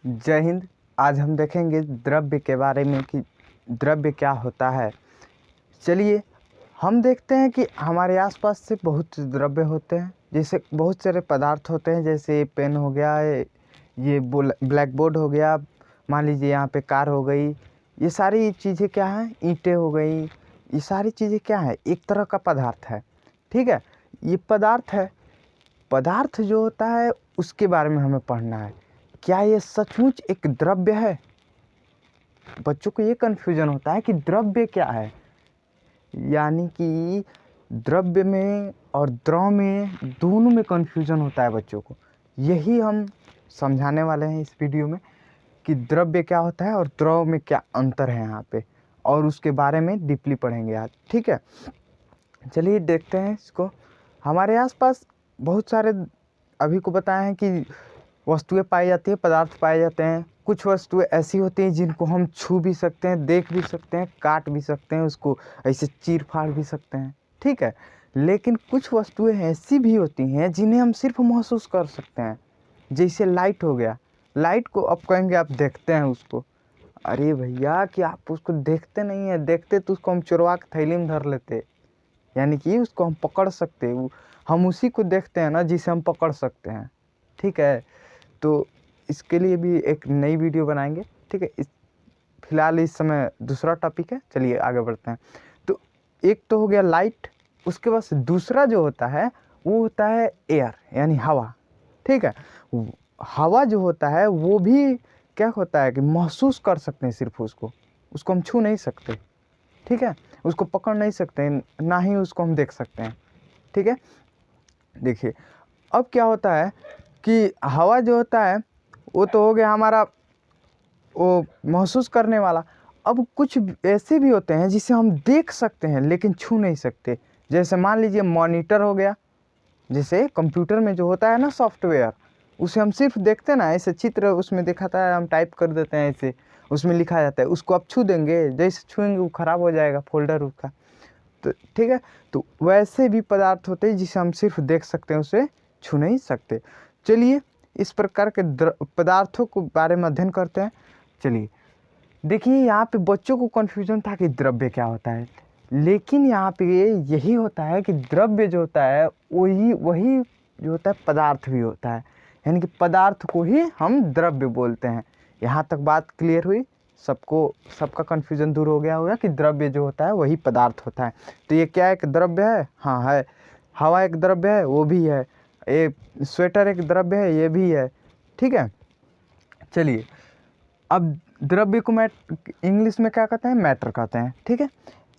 जय हिंद। आज हम देखेंगे द्रव्य के बारे में कि द्रव्य क्या होता है। चलिए हम देखते हैं कि हमारे आसपास से बहुत द्रव्य होते हैं, जैसे बहुत सारे पदार्थ होते हैं, जैसे पेन हो गया, ये ब्लैक बोर्ड हो गया, मान लीजिए यहाँ पे कार हो गई। ये सारी चीज़ें क्या हैं? ईंटें हो गई। ये सारी चीज़ें क्या है? एक तरह का पदार्थ है। ठीक है, ये पदार्थ है। पदार्थ जो होता है उसके बारे में हमें पढ़ना है। क्या ये सचमुच एक द्रव्य है? बच्चों को ये कन्फ्यूजन होता है कि द्रव्य क्या है, यानी कि द्रव्य में और द्रव में दोनों में कन्फ्यूजन होता है बच्चों को। यही हम समझाने वाले हैं इस वीडियो में कि द्रव्य क्या होता है और द्रव में क्या अंतर है यहाँ पे, और उसके बारे में डीपली पढ़ेंगे आज। ठीक है, चलिए देखते हैं इसको। हमारे आसपास बहुत सारे अभी को बताए हैं कि वस्तुएं पाई जाती है, पदार्थ पाए जाते हैं। कुछ वस्तुएं ऐसी होती हैं जिनको हम छू भी सकते हैं, देख भी सकते हैं, काट भी सकते हैं, उसको ऐसे चीर फाड़ भी सकते हैं। ठीक है, लेकिन कुछ वस्तुएं ऐसी भी होती हैं जिन्हें हम सिर्फ महसूस कर सकते हैं। जैसे लाइट हो गया। लाइट को अब कहेंगे आप देखते हैं उसको। अरे भैया, कि आप उसको देखते नहीं है। देखते तो उसको हम चुरवा के थैली में धर लेते, यानी कि उसको हम पकड़ सकते हैं। हम उसी को देखते हैं ना जिसे हम पकड़ सकते हैं। ठीक है, तो इसके लिए भी एक नई वीडियो बनाएंगे। ठीक है, फिलहाल इस समय दूसरा टॉपिक है। चलिए आगे बढ़ते हैं। तो एक तो हो गया लाइट, उसके बाद दूसरा जो होता है वो होता है एयर, यानी हवा। ठीक है, हवा जो होता है वो भी क्या होता है कि महसूस कर सकते हैं सिर्फ उसको हम छू नहीं सकते। ठीक है, उसको पकड़ नहीं सकते, ना ही उसको हम देख सकते हैं। ठीक है, देखिए अब क्या होता है कि हवा जो होता है वो तो हो गया हमारा वो महसूस करने वाला। अब कुछ ऐसे भी होते हैं जिसे हम देख सकते हैं लेकिन छू नहीं सकते। जैसे मान लीजिए मॉनिटर हो गया। जैसे कंप्यूटर में जो होता है ना सॉफ्टवेयर, उसे हम सिर्फ देखते हैं ना, ऐसे चित्र उसमें दिखाता है, हम टाइप कर देते हैं, ऐसे उसमें लिखा जाता है। उसको आप छू देंगे, जैसे छूएंगे वो ख़राब हो जाएगा फोल्डर उसका। तो ठीक है, तो वैसे भी पदार्थ होते हैं जिसे हम सिर्फ देख सकते हैं, उसे छू नहीं सकते। चलिए इस प्रकार के पदार्थों को बारे में अध्ययन करते हैं। चलिए देखिए, यहाँ पे बच्चों को कन्फ्यूजन था कि द्रव्य क्या होता है, लेकिन यहाँ पे यही होता है कि द्रव्य जो होता है वही वही जो होता है पदार्थ भी होता है, यानी कि पदार्थ को ही हम द्रव्य बोलते हैं। यहाँ तक बात क्लियर हुई? सबका कन्फ्यूजन दूर हो गया होगा कि द्रव्य जो होता है वही पदार्थ होता है। तो ये क्या एक द्रव्य है? हाँ है। हवा एक द्रव्य है, वो भी है। ये स्वेटर एक द्रव्य है, ये भी है। ठीक है, चलिए अब द्रव्य को इंग्लिश में क्या कहते हैं? मैटर कहते हैं। ठीक है,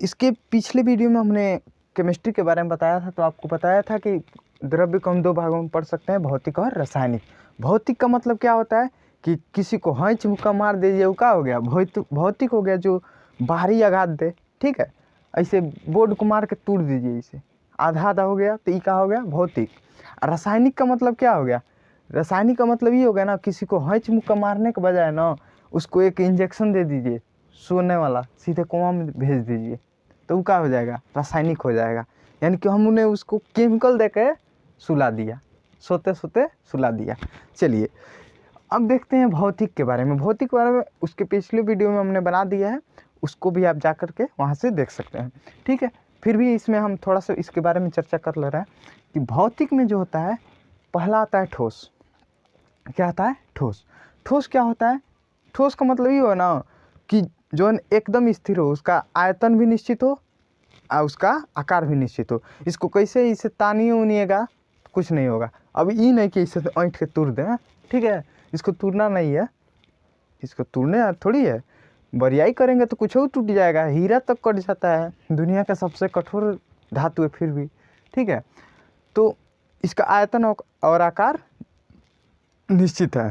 इसके पिछले वीडियो में हमने केमिस्ट्री के बारे में बताया था, तो आपको बताया था कि द्रव्य को हम दो भागों में पढ़ सकते हैं, भौतिक और रासायनिक। भौतिक का मतलब क्या होता है कि किसी को हैंच मुक्का मार दीजिए, वो क्या हो गया? भौतिक हो गया, जो बाहरी आघात दे। ठीक है, ऐसे बोर्ड को मार के तोड़ दीजिए, इसे आधा आधा हो गया, तो ये क्या हो गया? भौतिक। रासायनिक का मतलब क्या हो गया? रासायनिक का मतलब ये हो गया ना, किसी को हैंच मुक्का मारने के बजाय ना उसको एक इंजेक्शन दे दीजिए सोने वाला, सीधे कोमा में भेज दीजिए, तो वो क्या हो जाएगा? रासायनिक हो जाएगा। यानी कि हम उन्हें उसको केमिकल दे के सुला दिया, सोते सोते सुला दिया। चलिए अब देखते हैं भौतिक के बारे में। भौतिक के बारे में उसके पिछले वीडियो में हमने बना दिया है, उसको भी आप जा कर के वहाँ से देख सकते हैं। ठीक है, फिर भी इसमें हम थोड़ा सा इसके बारे में चर्चा कर ले रहे हैं कि भौतिक में जो होता है, पहला आता है ठोस। क्या आता है? ठोस। ठोस क्या होता है? ठोस का मतलब ये हो ना कि जो एकदम स्थिर हो, उसका आयतन भी निश्चित हो और उसका आकार भी निश्चित हो। इसको कैसे इसे तानिए उनिएगा, कुछ नहीं होगा। अब ये नहीं कि इसे ऐंठ के तोड़ दें। ठीक है, इसको तोड़ना नहीं है, इसको तोड़ने थोड़ी है। बरियाई करेंगे तो कुछ और टूट जाएगा, हीरा तक कट जाता है, दुनिया का सबसे कठोर धातु है फिर भी। ठीक है, तो इसका आयतन और आकार निश्चित है,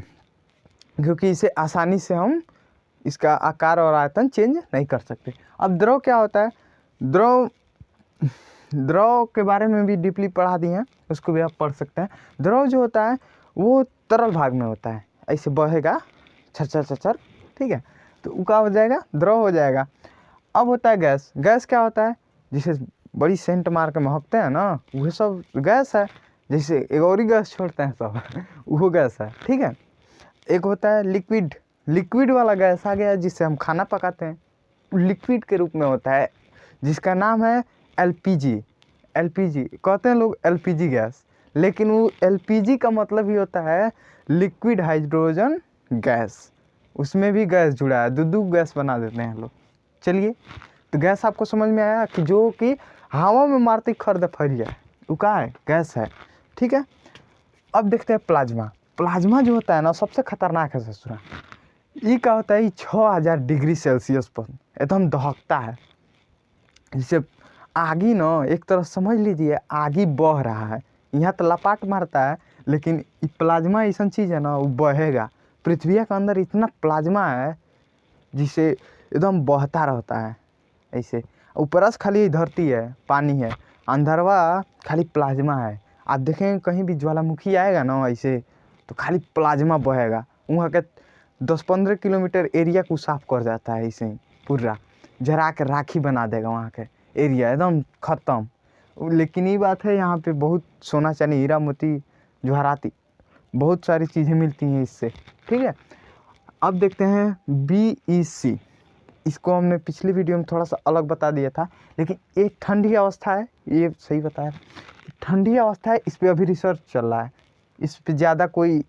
क्योंकि इसे आसानी से हम इसका आकार और आयतन चेंज नहीं कर सकते। अब द्रव क्या होता है? द्रव के बारे में भी डीपली पढ़ा दिए हैं, उसको भी आप पढ़ सकते हैं। द्रव जो होता है वो तरल भाग में होता है, ऐसे बहेगा छर छर छर। ठीक है, तो वो क्या हो जाएगा? द्रव हो जाएगा। अब होता है गैस। गैस क्या होता है? जिसे बड़ी सेंट मार के महकते हैं ना, वो सब गैस है। जैसे एगोरी गैस छोड़ते हैं सब वो गैस है। ठीक है, एक होता है लिक्विड, लिक्विड वाला गैस आ गया जिससे हम खाना पकाते हैं, लिक्विड के रूप में होता है जिसका नाम है एलपीजी। एलपीजी कहते हैं लोग एलपीजी गैस, लेकिन वो एलपीजी का मतलब ही होता है लिक्विड हाइड्रोजन गैस। उसमें भी गैस जुड़ा है, दो गैस बना देते हैं लोग। चलिए, तो गैस आपको समझ में आया कि जो कि हवा में मारती खर्द फैल जाए, वो क्या है? गैस है। ठीक है, अब देखते हैं प्लाज्मा। प्लाज्मा जो होता है ना, सबसे खतरनाक है ससुरा। ये क्या होता है? 6000 डिग्री सेल्सियस पर एकदम दहकता है। जैसे आगी ना, एक तरह समझ लीजिए आगी बह रहा है, यहाँ तो लपाट मारता है, लेकिन प्लाज्मा ऐसा चीज़ है ना, वो बहेगा। पृथ्वी के अंदर इतना प्लाज्मा है जिसे एकदम बहता रहता है ऐसे। ऊपर से खाली धरती है, पानी है, अंदरवा खाली प्लाज्मा है। आप देखेंगे कहीं भी ज्वालामुखी आएगा ना ऐसे, तो खाली प्लाज्मा बहेगा। वहाँ के 10-15 किलोमीटर एरिया को साफ कर जाता है ऐसे ही, पूरा जरा के राखी बना देगा वहाँ के एरिया, एकदम ख़त्म। लेकिन ये बात है, यहाँ पे बहुत सोना चांदी हीरा मोती जवाहराती बहुत सारी चीज़ें मिलती हैं इससे। ठीक है, अब देखते हैं BEC। इसको हमने पिछली वीडियो में थोड़ा सा अलग बता दिया था, लेकिन एक ठंडी अवस्था है, ये सही बताया, ठंडी अवस्था है। इस पर अभी रिसर्च चल रहा है, इस पर ज़्यादा कोई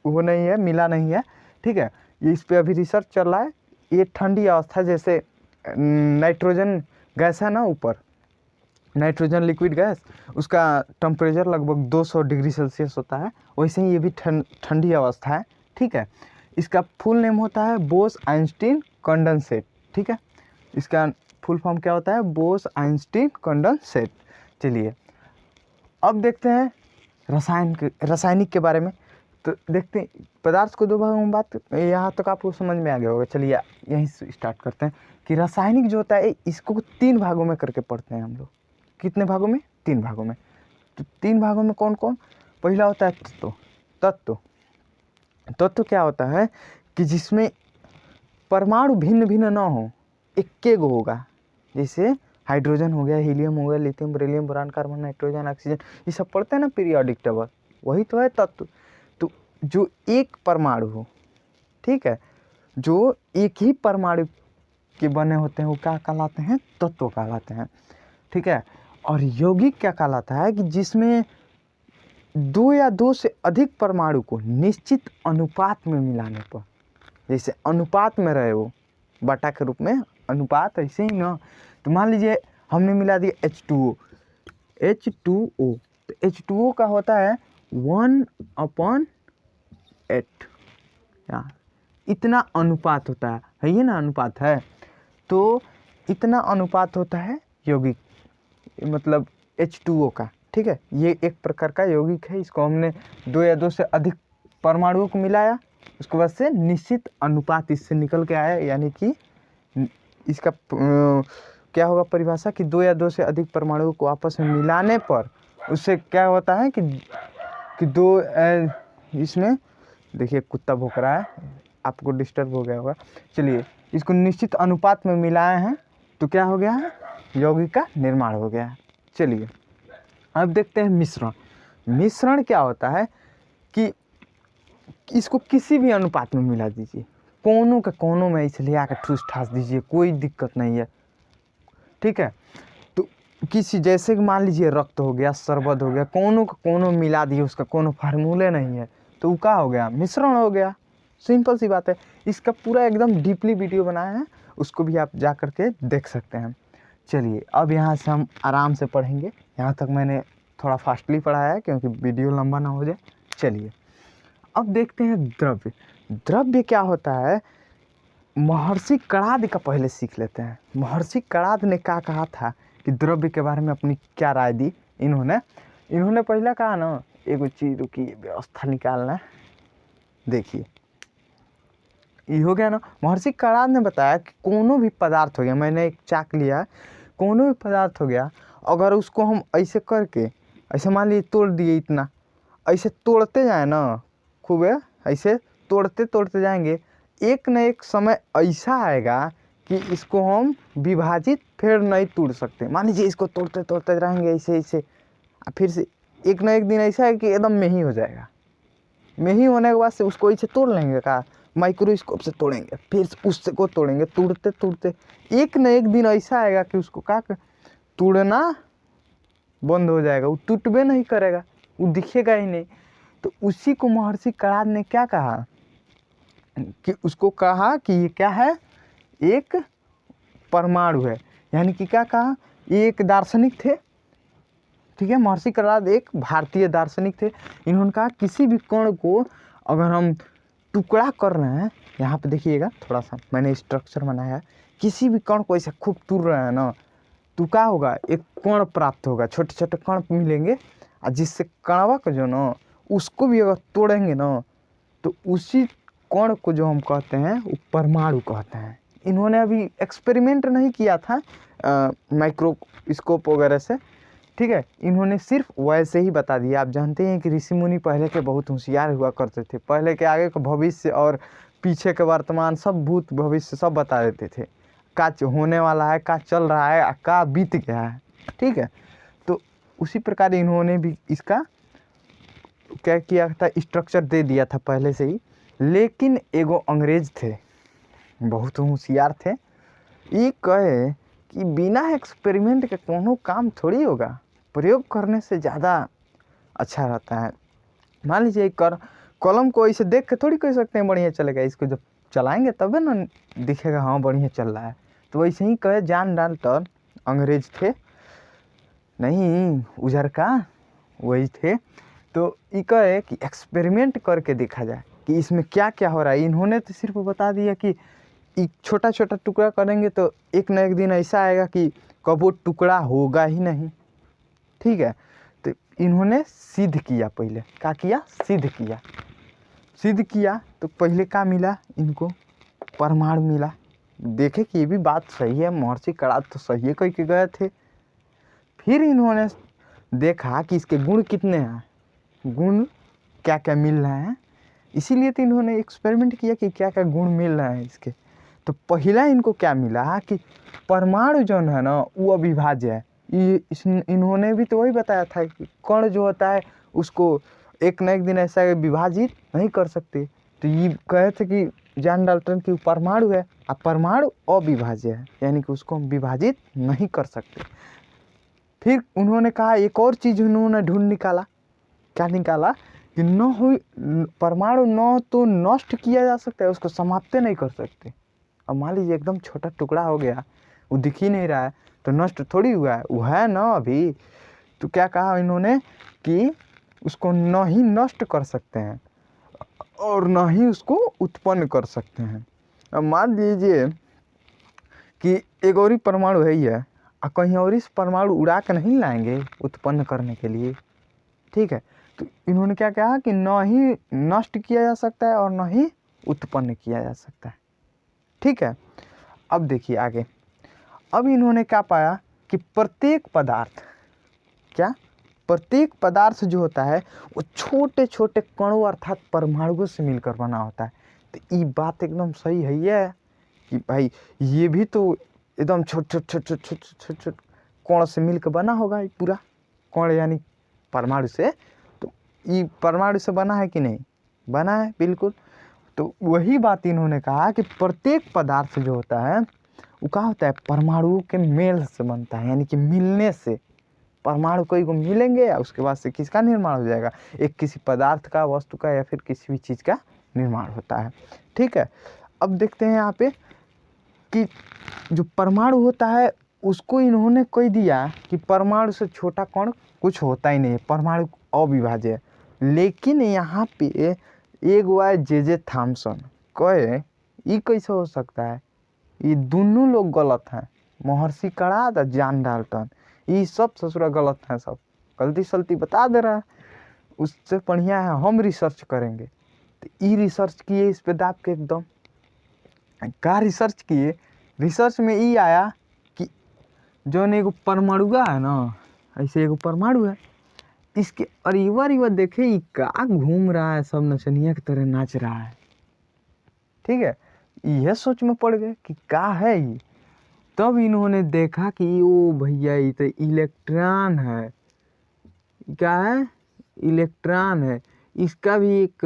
वो नहीं है, मिला नहीं है। ठीक है, ये इस पर अभी रिसर्च चल रहा है। ये ठंडी अवस्था, जैसे नाइट्रोजन गैस है ना ऊपर, नाइट्रोजन लिक्विड गैस, उसका टेम्परेचर लगभग 200 डिग्री सेल्सियस होता है, वैसे ही ये भी ठंडी अवस्था है। ठीक है, इसका फुल नेम होता है बोस-आइंस्टीन कंडेंसेट। ठीक है, इसका फुल फॉर्म क्या होता है? Bose-Einstein condensate. चलिए, अब देखते हैं रासायनिक के बारे में। तो देखते हैं पदार्थ को दो भागों में बात, यहाँ तक आपको समझ में आ गया होगा। चलिए यहीं से स्टार्ट करते हैं कि रासायनिक जो होता है इसको 3 भागों में करके पढ़ते हैं हम लोग। कितने भागों में? 3 भागों में। तो 3 भागों में कौन कौन? पहला होता है तत्व। तत्व क्या होता है कि जिसमें परमाणु भिन्न भिन्न ना हो, एक गो होगा। जैसे हाइड्रोजन हो गया, हीलियम हो गया, lithium, beryllium, boron, carbon, nitrogen, oxygen, ये सब पढ़ते हैं ना पीरियोडिक टेबल, वही तो है तत्व। तो जो एक परमाणु हो, ठीक है, जो एक ही परमाणु के बने होते हैं वो क्या कहलाते हैं? तत्व कहलाते हैं। ठीक है, और यौगिक क्या कहलाता है कि जिसमें 2 या 2 से अधिक परमाणु को निश्चित अनुपात में मिलाने पर, जैसे अनुपात में रहे वो बटा के रूप में, अनुपात ऐसे ही ना। तो मान लीजिए हमने मिला दिया H2O, तो H2O का होता है 1/8, इतना अनुपात होता है ये ना, अनुपात है। तो इतना अनुपात होता है यौगिक, मतलब H2O का। ठीक है, ये एक प्रकार का यौगिक है। इसको हमने 2 या 2 से अधिक परमाणुओं को मिलाया, उसके बाद से निश्चित अनुपात इससे निकल के आया, यानी कि इसका क्या होगा परिभाषा कि 2 या 2 से अधिक परमाणुओं को आपस में मिलाने पर उससे क्या होता है कि दो इसमें देखिए कुत्ता भौंक रहा है, आपको डिस्टर्ब हो गया होगा। चलिए, इसको निश्चित अनुपात में मिलाए हैं तो क्या हो गया है? यौगिक का निर्माण हो गया है। चलिए, अब देखते हैं मिश्रण। मिश्रण क्या होता है कि इसको किसी भी अनुपात में मिला दीजिए, कोनों के कोनों में इसलिए आकर ठूस ठास दीजिए, कोई दिक्कत नहीं है। ठीक है, तो किसी जैसे कि मान लीजिए रक्त हो गया, शरबत हो गया, कोनों के कोनों मिला दिए, उसका कोनो फार्मूले नहीं है, तो वो क्या हो गया? मिश्रण हो गया। सिंपल सी बात है। इसका पूरा एकदम डीपली वीडियो बनाया है, उसको भी आप जा कर के देख सकते हैं। चलिए, अब यहाँ से हम आराम से पढ़ेंगे। यहाँ तक मैंने थोड़ा फास्टली पढ़ाया है क्योंकि वीडियो लंबा ना हो जाए। चलिए, अब देखते हैं द्रव्य। द्रव्य क्या होता है? महर्षि कणाद का पहले सीख लेते हैं। महर्षि कणाद ने क्या कहा था कि द्रव्य के बारे में अपनी क्या राय दी? इन्होंने पहले कहा ना, एगो चीज की व्यवस्था निकालना। देखिए, ये हो गया ना। महर्षि कणाद ने बताया कि कोनो भी पदार्थ हो गया, मैंने एक चाक लिया, कोनो भी पदार्थ हो गया, अगर उसको हम ऐसे करके, ऐसे मान लीजिए तोड़ दिए, इतना ऐसे तोड़ते जाए ना, खूब है, ऐसे तोड़ते जाएंगे, एक न एक समय ऐसा आएगा कि इसको हम विभाजित फिर नहीं तोड़ सकते। मान लीजिए इसको तोड़ते रहेंगे ऐसे, फिर से एक न एक दिन ऐसा है कि एकदम में ही हो जाएगा, में ही होने के बाद से उसको ऐसे तोड़ लेंगे का, माइक्रोस्कोप से तोड़ेंगे, फिर उससे को तोड़ेंगे, तोड़ते तोड़ते एक न एक दिन ऐसा आएगा कि उसको का तोड़ना बंद हो जाएगा, वो टूटबे नहीं करेगा, वो दिखेगा ही नहीं। तो उसी को महर्षि कणाद ने क्या कहा कि उसको कहा कि ये क्या है, एक परमाणु है। यानी कि क्या कहा, ये एक दार्शनिक थे, ठीक है। महर्षि कणाद एक भारतीय दार्शनिक थे। इन्होंने कहा किसी भी कण को अगर हम टुकड़ा कर रहे हैं, यहाँ पे देखिएगा थोड़ा सा मैंने स्ट्रक्चर बनाया है, किसी भी कण को ऐसे खूब तोड़ रहे हैं ना, तो क्या होगा, एक कण प्राप्त होगा, छोटे छोटे कण मिलेंगे, और जिससे कणवा का जो ना उसको भी अगर तोड़ेंगे ना, तो उसी कण को जो हम कहते हैं वो परमाणु कहते हैं। इन्होंने अभी एक्सपेरिमेंट नहीं किया था माइक्रोस्कोप वगैरह से, ठीक है। इन्होंने सिर्फ वैसे ही बता दिया। आप जानते हैं कि ऋषि मुनि पहले के बहुत होशियार हुआ करते थे, पहले के आगे का भविष्य और पीछे के वर्तमान सब, भूत भविष्य सब बता देते थे, का होने वाला है, का चल रहा है, का बीत गया है, ठीक है। तो उसी प्रकार इन्होंने भी इसका क्या किया था, स्ट्रक्चर दे दिया था पहले से ही। लेकिन एगो अंग्रेज थे, बहुत होशियार थे, ये कहे कि बिना एक्सपेरिमेंट के कोनो काम थोड़ी होगा, प्रयोग करने से ज़्यादा अच्छा रहता है। मान लीजिए कलम को ऐसे देख के थोड़ी कह सकते हैं बढ़िया चलेगा, इसको जब चलाएंगे तबे ना दिखेगा हाँ बढ़िया चल रहा है। तो वैसे ही कहे जॉन डाल्टन, अंग्रेज थे, नहीं उजर का वही थे। तो ये कहे कि एक्सपेरिमेंट करके देखा जाए कि इसमें क्या क्या हो रहा है। इन्होंने तो सिर्फ बता दिया कि एक छोटा छोटा टुकड़ा करेंगे तो एक न एक दिन ऐसा आएगा कि कब वो टुकड़ा होगा ही नहीं, ठीक है। तो इन्होंने सिद्ध किया, पहले क्या किया, सिद्ध किया। तो पहले क्या मिला इनको, परमाणु मिला। देखे कि ये भी बात सही है, महर्षि कणाद तो सही है कह के गए थे। फिर इन्होंने देखा कि इसके गुण कितने हैं, गुण क्या क्या मिल रहे हैं, इसीलिए तो इन्होंने एक्सपेरिमेंट किया कि क्या क्या गुण मिल रहे हैं इसके। तो पहला इनको क्या मिला कि परमाणु जो है ना वो अविभाज्य है। इन्होंने भी तो वही बताया था कि कण जो होता है उसको एक न एक दिन ऐसा विभाजित नहीं कर सकते। तो ये कहे थे कि जॉन डाल्टन की परमाणु है, और परमाणु अविभाज्य है, यानी कि उसको हम विभाजित नहीं कर सकते। फिर उन्होंने कहा एक और चीज़ उन्होंने ढूंढ निकाला, क्या निकाला कि परमाणु न तो नष्ट किया जा सकता है, उसको समाप्त नहीं कर सकते। अब मान लीजिए एकदम छोटा टुकड़ा हो गया, वो दिख ही नहीं रहा है, तो नष्ट थोड़ी हुआ है, वो है ना अभी। तो क्या कहा इन्होंने कि उसको न ही नष्ट कर सकते हैं और न ही उसको उत्पन्न कर सकते हैं। अब मान लीजिए कि एक और ही परमाणु है ही है, और कहीं और इस परमाणु उड़ा के नहीं लाएंगे उत्पन्न करने के लिए, ठीक है। तो इन्होंने क्या कहा कि न ही नष्ट किया जा सकता है और न ही उत्पन्न किया जा सकता है, ठीक है। अब देखिए आगे, अब इन्होंने क्या पाया कि प्रत्येक पदार्थ जो होता है वो छोटे छोटे कणों अर्थात परमाणुओं से मिलकर बना होता है। तो ये बात एकदम सही है ये कि भाई ये भी तो एकदम छोट कण से मिलकर बना होगा, पूरा कण यानी परमाणु से। तो ये परमाणु से बना है कि नहीं, बना है बिल्कुल। तो वही बात इन्होंने कहा कि प्रत्येक पदार्थ जो होता है वो क्या होता है, परमाणु के मेल से बनता है, यानी कि मिलने से परमाणु कोई को मिलेंगे या उसके बाद से किसका निर्माण हो जाएगा, एक किसी पदार्थ का, वस्तु का, या फिर किसी भी चीज़ का निर्माण होता है, ठीक है। अब देखते हैं यहाँ पे कि जो परमाणु होता है उसको इन्होंने कह दिया कि परमाणु से छोटा कण कुछ होता ही नहीं है, परमाणु अविभाज्य है। लेकिन यहाँ पे एक हुआ है जे थॉमसन, कहे ये कैसे हो सकता है, ये दोनों लोग गलत हैं, महर्षि कणाद और जॉन डाल्टन, ये सब ससुरा गलत हैं, सब गलती सलती बता दे रहा है। उससे बढ़िया है हम रिसर्च करेंगे। तो ये रिसर्च किए इस पे दाब के एकदम, क्या रिसर्च किए, रिसर्च में ये आया कि जो एगो परमाणुआ है ना, ऐसे एगो परमाणु है, इसके अरीवा देखे ये का घूम रहा है, सब नचनिया की तरह नाच रहा है, ठीक है। यह सोच में पड़ गए कि क्या है ये। तब इन्होंने देखा कि ओ भैया ये तो इलेक्ट्रॉन है, क्या है, इलेक्ट्रॉन है, इसका भी एक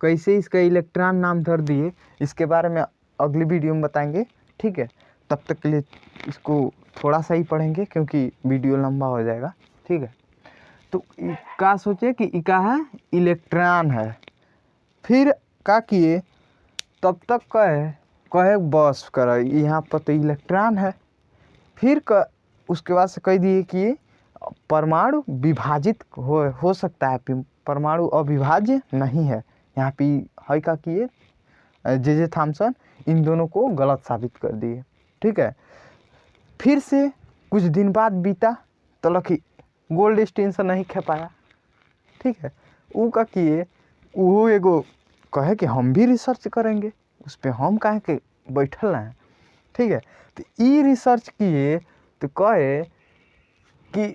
कैसे इसका इलेक्ट्रॉन नाम धर दिए, इसके बारे में अगली वीडियो में बताएंगे। ठीक है, तब तक के लिए इसको थोड़ा सा ही पढ़ेंगे क्योंकि वीडियो लंबा हो जाएगा। ठीक है, तो का सोचे कि इका है इलेक्ट्रॉन है, फिर का किए तब तक कहे बस कर यहाँ पर तो इलेक्ट्रॉन है, फिर उसके बाद से कह दिए कि परमाणु विभाजित हो सकता है, परमाणु अविभाज्य नहीं है। यहाँ पे है का किए जे थॉमसन इन दोनों को गलत साबित कर दिए। ठीक है, फिर से कुछ दिन बाद बीता तो लखी गोल्डस्टीन से नहीं खे पाया। ठीक है, वो का किए वो एगो कहे कि हम भी रिसर्च करेंगे उस पर, हम काहे के बैठल हैं। ठीक है, तो ये रिसर्च किए तो कहे कि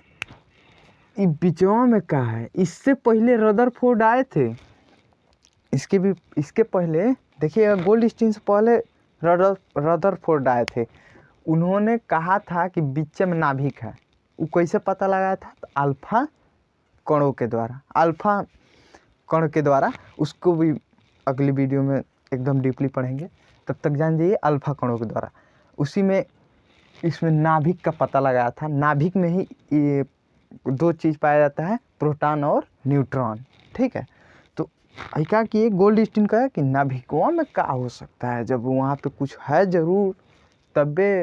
ये बिचवा में का है। इससे पहले रदरफोर्ड आए थे, इसके पहले देखिए गोल्डस्टीन से पहले रदरफोर्ड आए थे। उन्होंने कहा था कि बीच में नाभिक है। वो कैसे पता लगाया था? तो अल्फा कणों के द्वारा, अल्फा कण के द्वारा। उसको भी अगली वीडियो में एकदम डीपली पढ़ेंगे, तब तक जान जाइए अल्फा कणों के द्वारा। उसी में इसमें नाभिक का पता लगाया था। नाभिक में ही ये दो चीज़ पाया जाता है, प्रोटॉन और न्यूट्रॉन। ठीक है, तो क्या कि गोल्डस्टीन का है कि नाभिकों में क्या हो सकता है, जब वहाँ पे कुछ है ज़रूर तबे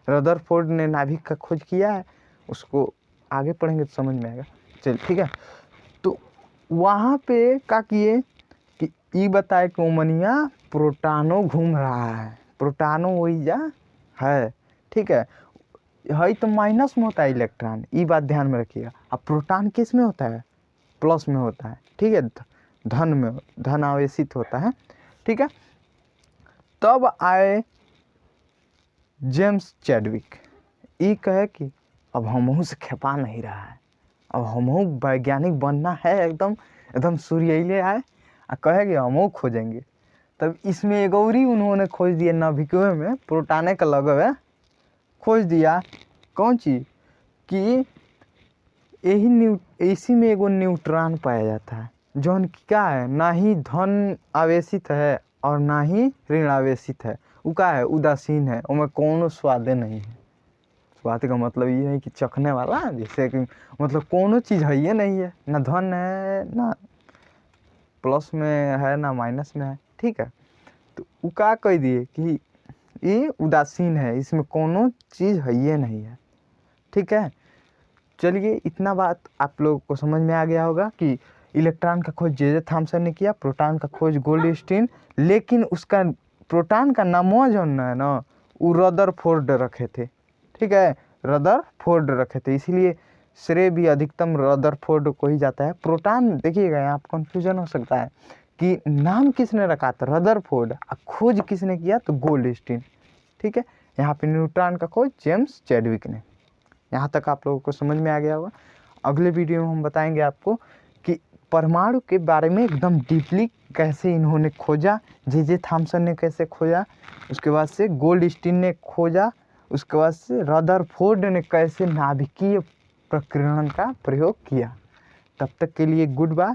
रदरफोर्ड ने नाभिक का खोज किया है। उसको आगे पढ़ेंगे तो समझ में आएगा। चल ठीक है, तो वहाँ पे क्या किए कि ये बताए कि ओमनिया प्रोटॉनो घूम रहा है, प्रोटॉनो वही जा है। ठीक है तो माइनस में होता है इलेक्ट्रॉन, ये बात ध्यान में रखिएगा। अब प्रोटॉन किस में होता है? प्लस में होता है। ठीक है, धन में, धन आवेशित होता है। ठीक है, तब आए जेम्स चैडविक। ये कहे कि अब हमहू से खेपा नहीं रहा है, अब हमहू वैज्ञानिक बनना है, एकदम सूर्यले आए और कहे कि हमहू खोजेंगे। तब इसमें एक और ही उन्होंने खोज दिया, नाभिकों में प्रोटॉन का लगव है, खोज दिया। कौन चीज़ कि इसी में एगो न्यूट्रॉन पाया जाता है, जौन क्या है ना ही धन आवेशित है और ना ही ऋण आवेशित है। वो क्या है? उदासीन है, उसमें कोनो स्वादे नहीं है। स्वाद का मतलब ये है कि चखने वाला, जैसे कि मतलब कोनो चीज़ है ये नहीं है, ना धन है, ना प्लस में है, ना माइनस में है। ठीक है, तो वो क्या कह दिए कि ये उदासीन है, इसमें कोनो चीज़ है ये नहीं है। ठीक है, चलिए इतना बात आप लोगों को समझ में आ गया होगा कि इलेक्ट्रॉन का खोज जे थॉमसन ने किया, प्रोटॉन का खोज गोल्डस्टीन। लेकिन उसका प्रोटॉन का नाम जो है ना, वो रदरफोर्ड रखे थे। ठीक है, रदरफोर्ड रखे थे, इसीलिए श्रेय भी अधिकतम रदरफोर्ड को ही जाता है। प्रोटॉन देखिएगा यहाँ पर कन्फ्यूजन हो सकता है कि नाम किसने रखा था रदरफोर्ड, खोज किसने किया तो गोल्डस्टीन। ठीक है, यहाँ पे न्यूट्रॉन का खोज जेम्स चैडविक ने। यहाँ तक आप लोगों को समझ में आ गया होगा। अगले वीडियो में हम बताएंगे आपको कि परमाणु के बारे में एकदम डीपली कैसे इन्होंने खोजा, जे थॉमसन ने कैसे खोजा, उसके बाद से गोल्डस्टीन ने खोजा, उसके बाद से रदरफोर्ड ने कैसे नाभिकीय प्रकीर्णन का प्रयोग किया। तब तक के लिए गुड बाय।